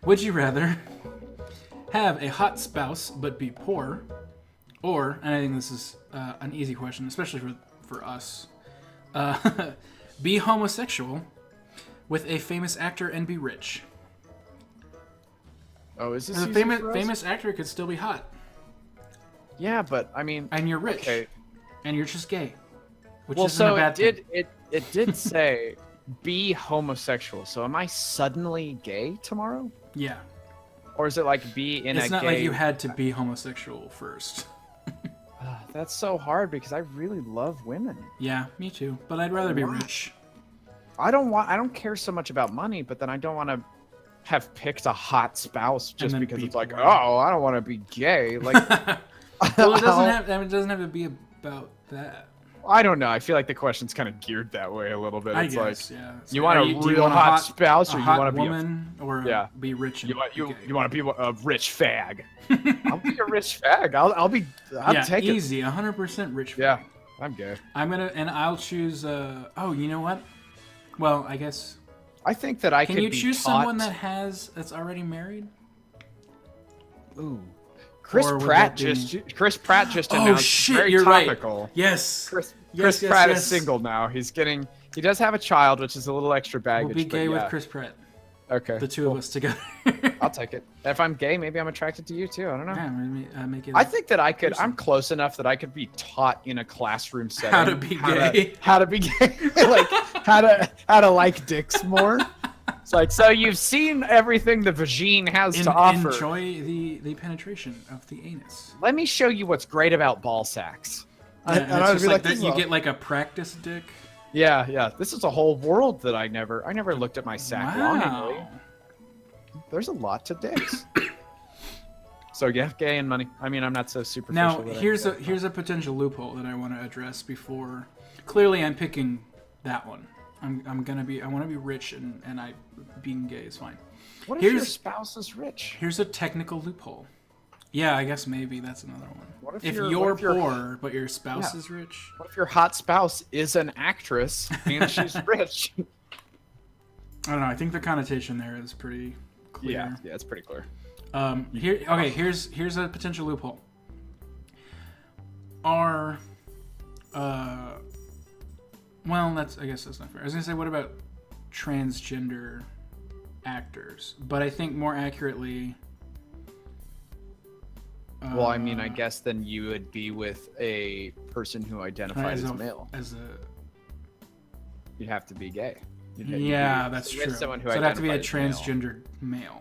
Would you rather have a hot spouse but be poor, or, and I think this is an easy question, especially for us, be homosexual with a famous actor and be rich? Oh, is this And the famous actor could still be hot, Yeah, but I mean, and you're rich, okay. and you're just gay, which Well, isn't a so bad thing. it did say be homosexual. So am I suddenly gay tomorrow? Yeah, Or is it like be in it's a not gay... like you had to be homosexual first. That's so hard because I really love women. Yeah, me too. But I'd rather be Why? rich. I don't care so much about money, but then I don't want to have picked a hot spouse just then because be it's like, poor. oh, I don't want to be gay. Like, Well, it doesn't have to be about that. I don't know. I feel like the question's kind of geared that way a little bit. I It's guess, like, yeah. you want a do you real want hot spouse, a or you hot want to be woman, or Yeah. be rich and you want be gay? you want to be a rich fag? I'll be a rich fag. I'll take it. easy, 100% rich. Yeah, I'm gay. I'll choose. Oh, you know what? Well, I guess. I think that I Can could you be choose taught... someone that's already married? Ooh. Chris Or would Pratt that be- just Oh announced. shit! Very You're topical. right. Yes. Chris Yes, Pratt yes. is single now. He does have a child, which is a little extra baggage. We'll be but gay yeah. with Chris Pratt. Okay. The two of us together. I'll take it. If I'm gay, maybe I'm attracted to you too. I don't know. Yeah, make it. I think that I'm close enough that I could be taught in a classroom setting How to be gay. how to be gay, like how to like dicks more. It's like, so you've seen everything the vagine has to offer. Enjoy the penetration of the anus. Let me show you what's great about ball sacks. Yeah, and it's just like that. You "Well." get like a practice dick. Yeah. This is a whole world that I never looked at my sack longingly. Wow. There's a lot to dicks. So yeah, gay and money. I mean, I'm not so superficial. Now that I- here's a potential loophole that I want to address before. Clearly, I'm picking that one. I want to be rich, and being gay is fine. What if your spouse is rich? Here's a technical loophole. Yeah, I guess maybe that's another one. What if If you're- you're what if you're- poor but your spouse Yeah. is rich? What if your hot spouse is an actress and she's rich? I don't know. I think the connotation there is pretty clear. Yeah, it's pretty clear. Here's a potential loophole. Are well, I guess that's not fair. I was gonna say, what about transgender actors? But I think more accurately. Well, I mean, I guess then you would be with a person who identified as male. You'd have to be gay. You'd Yeah, be that's with true. Someone who So it'd have to be a identified as male. transgendered male.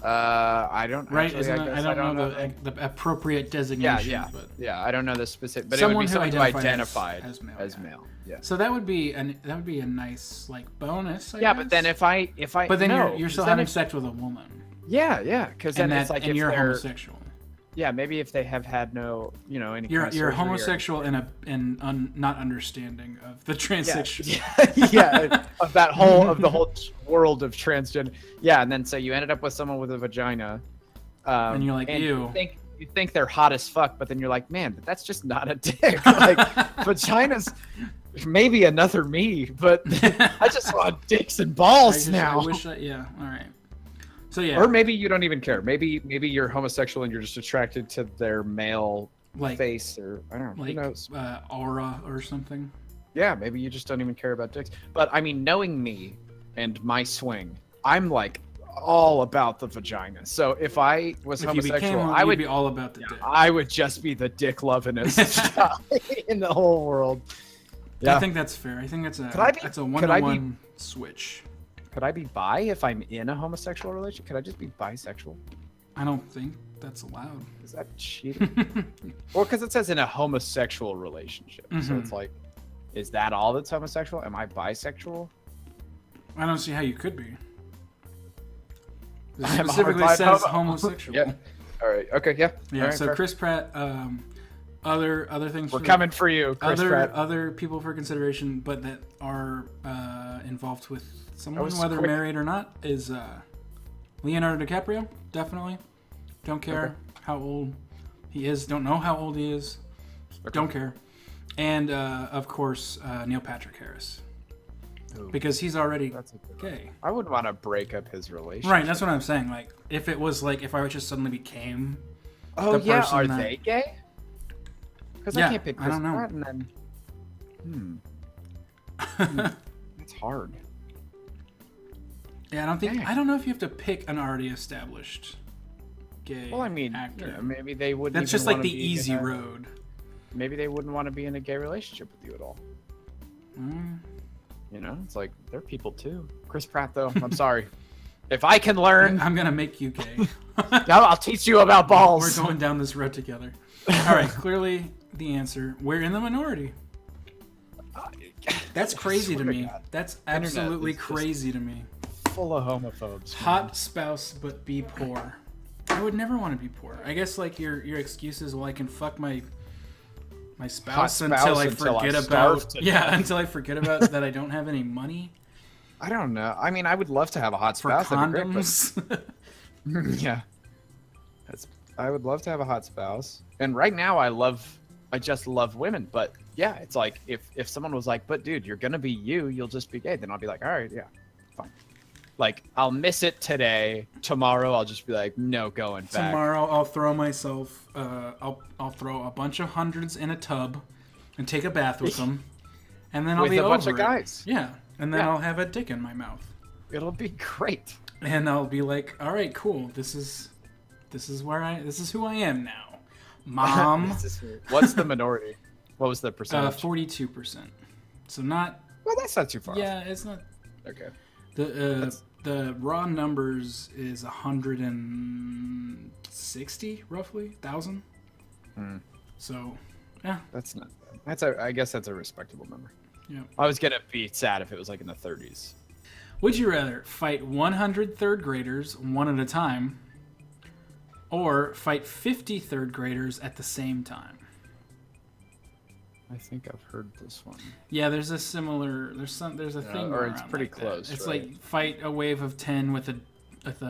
I don't. Right? Actually, Isn't I it? guess I don't know the appropriate designation. But yeah. I don't know the specific, but Someone it who would be someone who identified identified as male, yeah. Yeah. So that would be a nice like bonus. I Yeah, guess. but then if I But then no, you're still 'cause then having if- sex with a woman. Yeah, because then And it's like and if you're they're homosexual. yeah, maybe if they have had no any kind of You're surgery or- homosexual and not understanding of the transsexual. yeah, of the whole world of transgender. Yeah, and then so you ended up with someone with a vagina, And you're like, and ew. You think they're hot as fuck, but then you're like, man, but that's just not a dick. Like vagina's maybe another me, but I just want dicks and balls now. I wish yeah. All right. So yeah. Or maybe you don't even care. Maybe you're homosexual and you're just attracted to their male face, or I don't know. Like Who knows? aura or something. Yeah, maybe you just don't even care about dicks. But I mean, knowing me and my swing, I'm like all about the vagina. So if I was If you homosexual, became, I would be all about the dick. I would just be the dick lovin'est guy in the whole world. Yeah. I think that's fair. I think that's a Could I be- that's a could I be- one-to-one switch. Could I be bi if I'm in a homosexual relationship? Could I just be bisexual? I don't think that's allowed. Is that cheating? Well, because it says in a homosexual relationship. So Mhm. it's like, is that all that's homosexual? Am I bisexual? I don't see how you could be. It I'm a specifically hard says homo. homosexual. Yeah. All right. Okay. Yeah. Yeah. All right, So fair. Chris Pratt, other things. We're coming for you, Chris Pratt. Other people for consideration, but that are involved with someone, was whether quick. married or not, is Leonardo DiCaprio. Definitely. Don't care Okay. how old he is. Don't know how old he is. Don't care. And of course, Neil Patrick Harris. Ooh, because he's already that's a good one. gay. I wouldn't want to break up his relationship. Right, that's what I'm saying. Like, if it was like, if I just suddenly became Oh the yeah, person are that- they gay? Because Yeah, I can't pick I Chris don't know. Pratt and then. It's hard. Yeah, I Dang. don't know if you have to pick an already established gay Well, I mean, actor. you know, maybe they wouldn't. That's even just like wanna the be easy in a- road. Maybe they wouldn't want to be in a gay relationship with you at all. Mm. You know, it's like they're people too. Chris Pratt, though, I'm sorry. If I can learn, I'm gonna make you gay. I'll teach you about balls. We're going down this road together. All right, clearly the answer. We're in the minority. That's crazy to swear to me. God. That's Internet absolutely is just- crazy to me. Full of homophobes. man. Hot spouse, but be poor. I would never want to be poor. I guess like your excuse is, well, I can fuck my spouse until I forget about until I forget about that I don't have any money I don't know. I mean, I would love to have a hot for spouse. That'd be great, condoms. but- yeah. I would love to have a hot spouse. And right now, I just love women. But yeah, it's like if someone was like, but dude, you're gonna be you, you'll just be gay. Then I'll be like, all right, yeah, fine. Like I'll miss it today. Tomorrow, I'll just be like, no, going back. Tomorrow I'll throw myself. I'll throw a bunch of hundreds in a tub, and take a bath with them, and then I'll With be a bunch over of it. guys. Yeah, and then Yeah. I'll have a dick in my mouth, It'll be great. and I'll be like, all right, cool. This is who I am now, Mom. What's the minority? What was the percentage? 42%. So not. Well, that's not too far. Yeah, it's not. Okay. The raw numbers is 160 roughly thousand. So, yeah. That's not bad. I guess that's a respectable number. Yeah. I was gonna be sad if it was like in the 30s. Would you rather fight 100 third graders one at a time, or fight 50 third graders at the same time? I think I've heard this one. Yeah, there's a similar. There's a thing. or it's around pretty like that. close, It's right? like fight a wave of 10 with a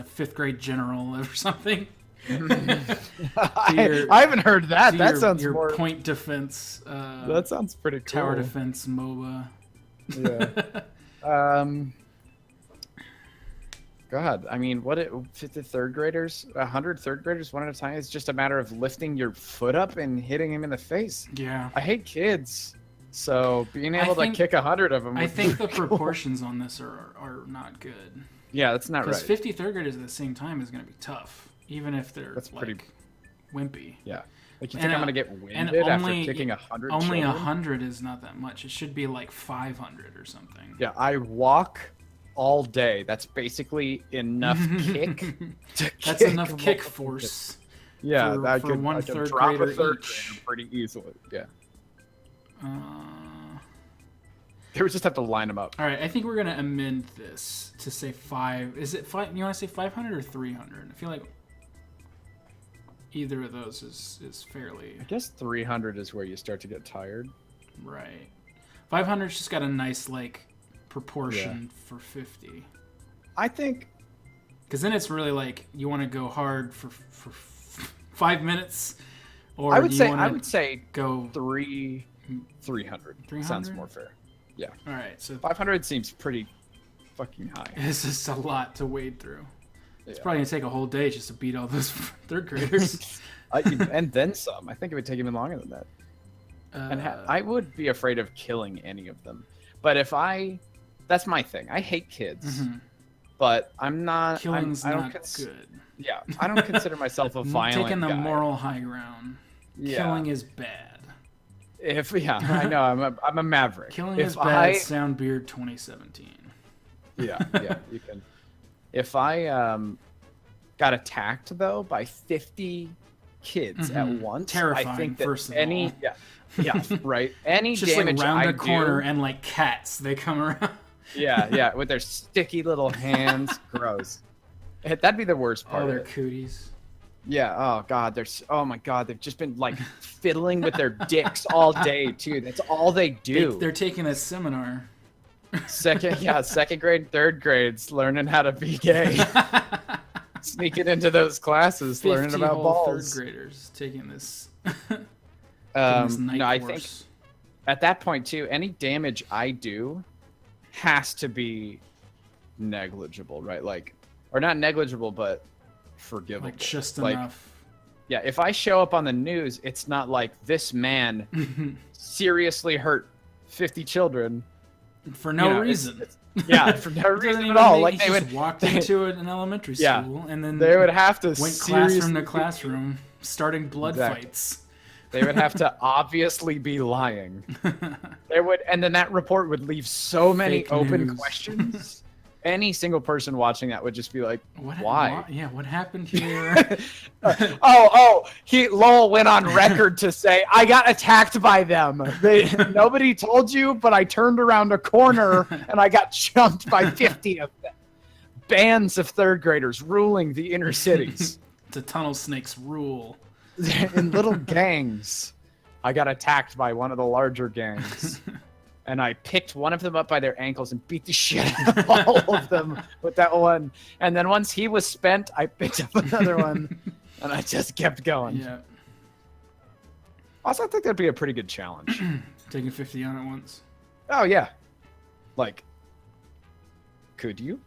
fifth grade general or something. I haven't heard that. To That your- sounds your more. point defense. That sounds pretty cool. Tower defense MOBA. Yeah. God, I mean, 50 third graders, 100 third graders one at a time? It's just a matter of lifting your foot up and hitting him in the face. Yeah. I hate kids, so being able to think- kick 100 of them. I would think be the cool. proportions on this are not good. Yeah, that's not Because right. 50 third graders at the same time is going to be tough, even if they're That's like pretty- wimpy. Yeah. Like you And, think I'm gonna get winded after kicking 100? Only children? 100 is not that much. It should be like 500 or something. Yeah, I walk all day. That's basically enough kick. That's enough kick force. Yeah, for- that for could, one I could third drop grader a third each. grader pretty easily. Yeah, Uh, they would just have to line them up. all right, I think we're gonna amend this to say 5. Is it 5? You want to say 500 or 300? I feel like either of those is fairly I guess 300 is where you start to get tired. right. 500's just got a nice like proportion for 50. I think Because then it's really like you want to go hard for 5 minutes, or I would do you say wanna I would say go 300. 300? Sounds more fair. Yeah, All right, so 500 seems pretty fucking high. this is a lot to wade through. It's Yeah. probably gonna take a whole day just to beat all those third graders. And then some. I think it would take even longer than that. And I would be afraid of killing any of them. But that's my thing. I hate kids, but I'm not. Killing's I don't not cons- good. Yeah, I don't consider myself a violent Taking the guy. moral high ground. Yeah. Killing is bad. I know I'm a maverick. Killing if is bad. Soundbeard 2017. Yeah, you can. If I got attacked though by 50 kids at once, Terrifying, I think that first of any all. yeah right any Just damage like round I a corner do, and like cats, they come around. yeah with their sticky little hands, gross. That'd be the worst part. All of their it. cooties. Yeah. Oh God. Oh my God. They've just been like fiddling with their dicks all day too. That's all they do. They're taking a seminar. Second grade, third grades, learning how to be gay. Sneaking into those classes, learning 50 about whole balls. third graders taking this. This night No, I course. think at that point too, any damage I do has to be negligible, right? Like, or not negligible, but forgivable. Like just Like, enough. yeah, if I show up on the news, it's not like this man seriously hurt 50 children For no reason. Yeah, for no It doesn't reason even at all. make- Like he they just would walked into an elementary Yeah. school and then they would have to went seriously classroom to classroom, starting blood Exactly. fights. They would have to obviously be lying. There would, and then that report would leave so many Fake open news. questions. Any single person watching that would just be like, What, "Why?" Yeah, what happened here? Lowell went on record to say, "I got attacked by them. Nobody told you, but I turned around a corner and I got jumped by 50 of them. Bands of third graders ruling the inner cities." The tunnel snakes rule. In little gangs. I got attacked by one of the larger gangs. And I picked one of them up by their ankles and beat the shit out of all of them with that one. And then once he was spent, I picked up another one. And I just kept going. Yeah, Also, I think that'd be a pretty good challenge. taking 50 on at once. Oh, yeah. Like, could you?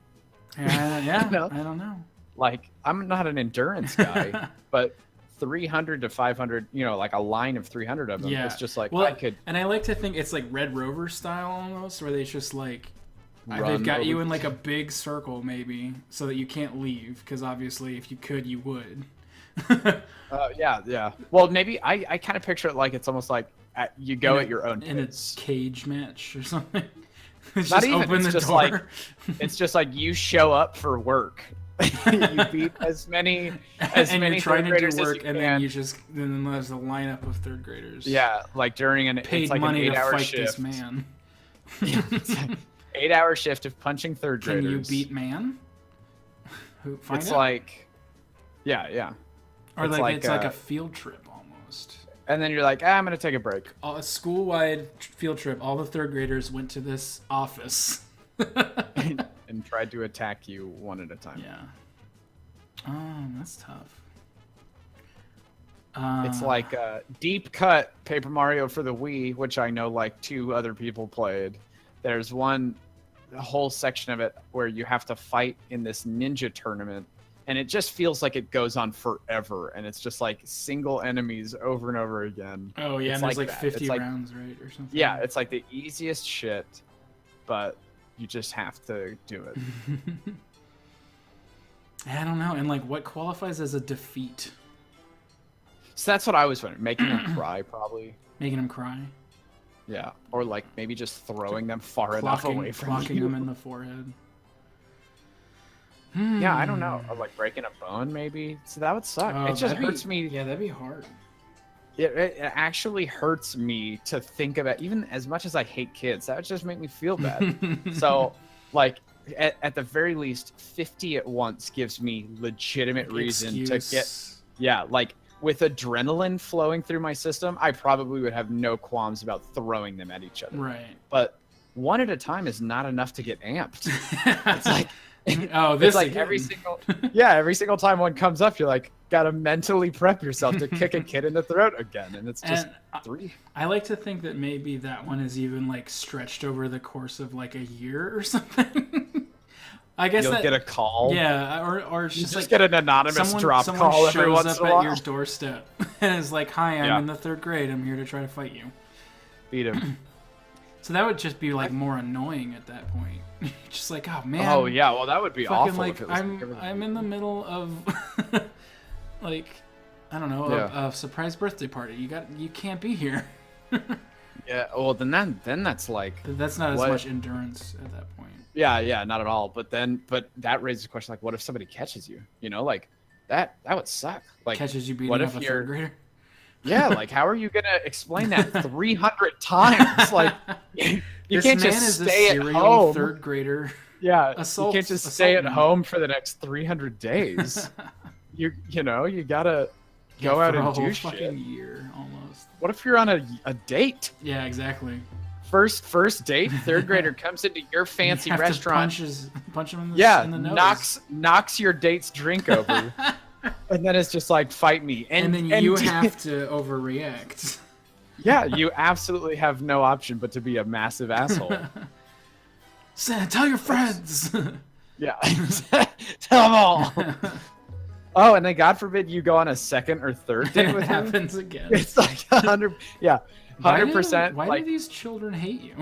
Yeah, No. I don't know. Like, I'm not an endurance guy, but 300 to 500, like a line of 300 of them. Yeah. It's just like, Well, I could and I like to think it's like Red Rover style almost, where they just like they've run got you over- in like a big circle maybe, so that you can't leave. Because obviously, if you could, you would. Yeah. Well, maybe I kind of picture it like it's almost like you go at your own in a pace. cage match or something. It's Not just even. open It's the just door. like it's just like you show up for work. You beat as many and you're trying third to graders do as work, you and can. then there's a lineup of third graders. Yeah, like during paid it's like money an to 8-hour fight shift. this man. Yeah, it's like 8-hour shift of punching third Can graders. you beat man? Find It's out. like, yeah. Or it's like it's like like, a field trip almost. And then you're like, I'm gonna take a break. A school-wide field trip. All the third graders went to this office. And tried to attack you one at a time. Yeah. That's tough. It's like a deep cut Paper Mario for the Wii, which I know like 2 other people played. There's a whole section of it where you have to fight in this ninja tournament, and it just feels like it goes on forever, and it's just like single enemies over and over again. Oh yeah, it's and there's like like that. 50 It's like- rounds, right, or something. Yeah, it's like the easiest shit, but you just have to do it. I don't know. And like, what qualifies as a defeat? So that's what I was wondering. Making them cry, probably. Making them cry, Yeah, or like maybe just throwing them far enough away from clocking you. them in the forehead. Yeah, I don't know. Or like breaking a bone, maybe. So that would suck. Oh, it just that'd be- hurts me. Yeah, that'd be hard. It actually hurts me to think about. Even as much as I hate kids, that would just make me feel bad. So, like, at the very least, 50 at once gives me legitimate reason to get. Excuse. Yeah, like with adrenaline flowing through my system, I probably would have no qualms about throwing them at each other. Right. But one at a time is not enough to get amped. It's like. Oh, this It's like again. every single time one comes up, you're like, gotta mentally prep yourself to kick a kid in the throat again, and it's just And 3. I like to think that maybe that one is even like stretched over the course of like a year or something. I guess You'll that, get a call. yeah, or it's You just just like get an anonymous drop someone call shows every once up in a at while. your doorstep and is like, "Hi, I'm Yeah. in the 3rd grade. I'm here to try to fight you." Beat him. So that would just be like more annoying at that point. Just like, oh man. Oh yeah, well that would be Fucking awful. like if it was I'm in the middle of like I don't know Yeah. a surprise birthday party. You can't be here. Yeah. Well, then that's like. That's not as What? much endurance at that point. Yeah, not at all. But that raises the question, like, what if somebody catches you? Like that would suck. Like, Catches you beating what up if a you're- 3rd grader. yeah, like how are you gonna explain that 300 times? Like, you This can't man just is a stay at serial home. 3rd grader. Yeah, Assault- you can't just stay at assault home for the next 300 days. you gotta go out for a and whole do fucking shit. year almost. What if you're on a date? Yeah, exactly. First date, 3rd grader comes into your fancy You have restaurant. To punch him in the, Yeah, in the nose. knocks your date's drink over, and then it's just like, fight me. And then you have to overreact. Yeah, you absolutely have no option but to be a massive asshole. Santa, tell your friends. Yeah. Tell them all. Oh, and then God forbid you go on a second or third date It with him. happens again. It's like 100. Yeah, 100%. Why Like do these children hate you?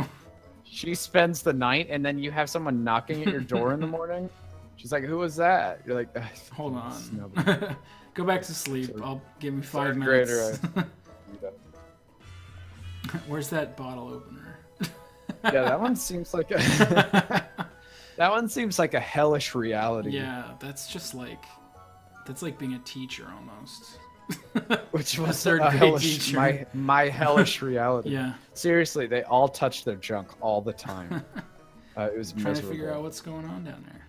she spends the night, and then you have someone knocking at your door in the morning. She's like, "Who was that?" You're like, Hold "It's on. nobody." Go back to sleep. Third- I'll give me 5 third minutes. grader, Where's that bottle opener? Yeah, that one seems like a that one seems like a hellish reality. Yeah, that's like being a teacher almost. Which was third a grade hellish, teacher. my hellish reality. Yeah. Seriously, they all touched their junk all the time. It was Trying to miserable. figure out what's going on down there.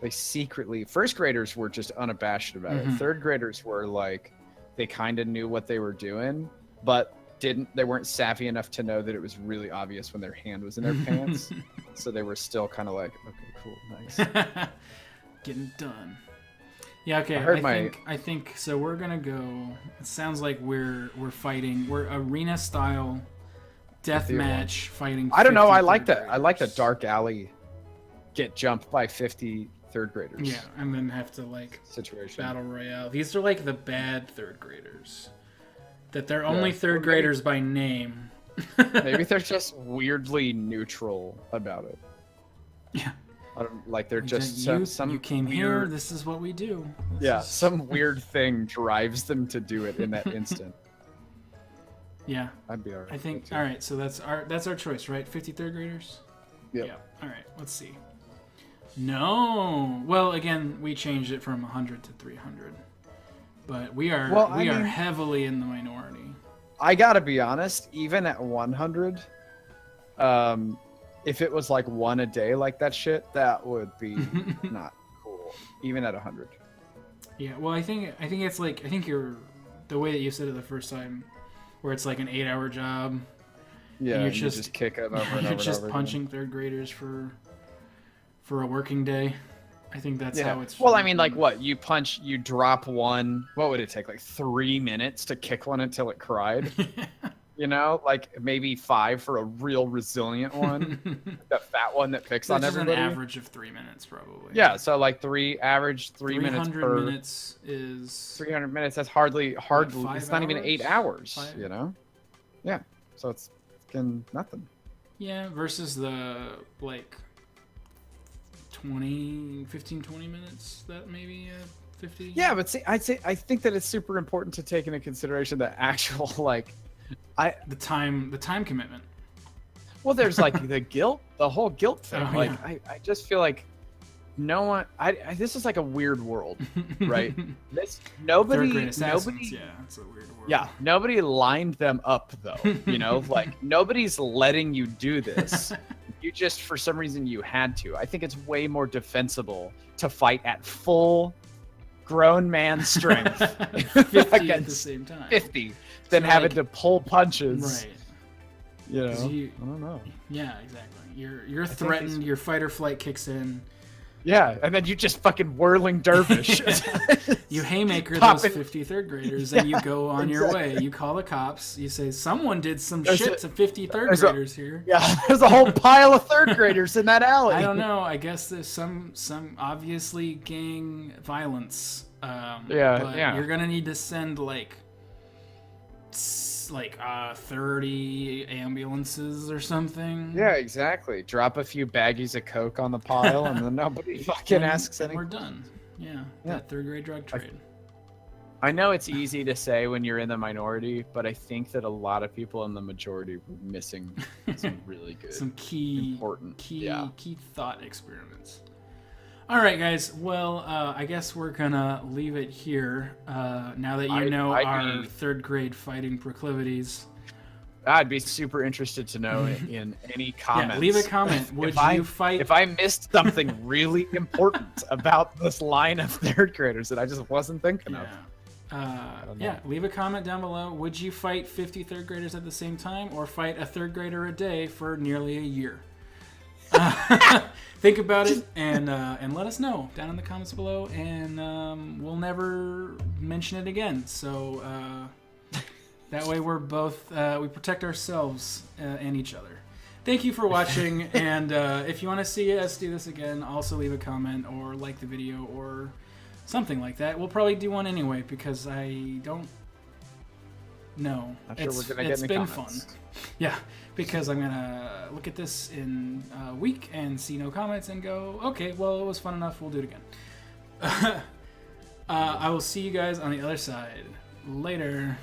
They secretly, first graders were just unabashed about it. Third graders were like, they kind of knew what they were doing, but they weren't savvy enough to know that it was really obvious when their hand was in their pants. So they were still kind of like, okay, cool, nice. Getting done. Yeah, okay. I think so. We're gonna go. It sounds like we're fighting. We're arena style death match fighting. I don't know. 50 I like third that. I like the graders. dark alley. Get jumped by 50 third graders. Yeah, and then have to like Situation. battle royale. These are like the bad third graders. That they're only third graders by name. Maybe they're just weirdly neutral about it. Yeah. I don't, like they're just some you came weird, here. This is what we do. Some weird thing drives them to do it in that instant. Yeah. I'd be alright. I think. All right. So that's our choice, right? 50 third graders. Yep. Yeah. All right. Let's see. No. Well, again, we changed it from 100 to 300, but we are are heavily in the minority. I gotta be honest. Even at 100, if it was like one a day like that shit, that would be not cool. Even at 100. Yeah. Well, I think it's like you're the way that you said it the first time, where it's like an 8-hour job. Yeah. And you just kick it over and over. You're just over punching third graders for a working day. I think that's how it's. Well, I mean, like what? You drop one. What would it take? Like 3 minutes to kick one until it cried? You know, like maybe 5 for a real resilient one. The fat one that picks on everybody. An average of 3 minutes, probably. Yeah, so like 3 minutes per. 300 minutes is. 300 minutes. That's hardly. It's not even 8 hours. 5? You know. Yeah. So it's fucking nothing. Yeah, versus the like 20 minutes that maybe 50. Yeah, but see, I think that it's super important to take into consideration the actual like. The time commitment. Well, there's like the whole guilt thing. Oh, like yeah. I just feel like no one. This is like a weird world, right? Nobody. Yeah, it's a weird world. Yeah, nobody lined them up though. You know, like nobody's letting you do this. You just for some reason you had to. I think it's way more defensible to fight at full grown man strength 50 against at the same time. 50 than So, having like, to pull punches. Right. You know, 'Cause I don't know. Yeah, exactly. You're threatened. Your fight or flight kicks in. Yeah, and then you just fucking whirling dervish. You haymaker Pop those it. 50 third graders, and you go on your way. You call the cops. You say someone did some shit to 50 third graders here. Yeah, there's a whole pile of third graders in that alley. I don't know. I guess there's some obviously gang violence. But you're gonna need to send like 30 ambulances or something. Yeah, exactly. Drop a few baggies of coke on the pile, and then nobody fucking asks anything. We're done. Yeah, that third grade drug trade. I know it's easy to say when you're in the minority, but I think that a lot of people in the majority were missing some really good, some key thought experiments. All right, guys. Well, I guess we're gonna leave it here. Now that you know our third grade fighting proclivities, I'd be super interested to know in any comments. Yeah, leave a comment. Would you fight if I missed something really important about this line of third graders that I just wasn't thinking of? Leave a comment down below. Would you fight 50 third graders at the same time, or fight a third grader a day for nearly a year? Think about it and let us know down in the comments below, and we'll never mention it again. So that way we're both we protect ourselves and each other. thank you for watching. And if you want to see us do this again, also leave a comment or like the video or something like that. We'll probably do one anyway because I don't know. Not sure we're gonna get it's any been comments. fun. Yeah, because I'm gonna look at this in a week and see no comments and go, okay, well, it was fun enough. We'll do it again. I will see you guys on the other side. Later.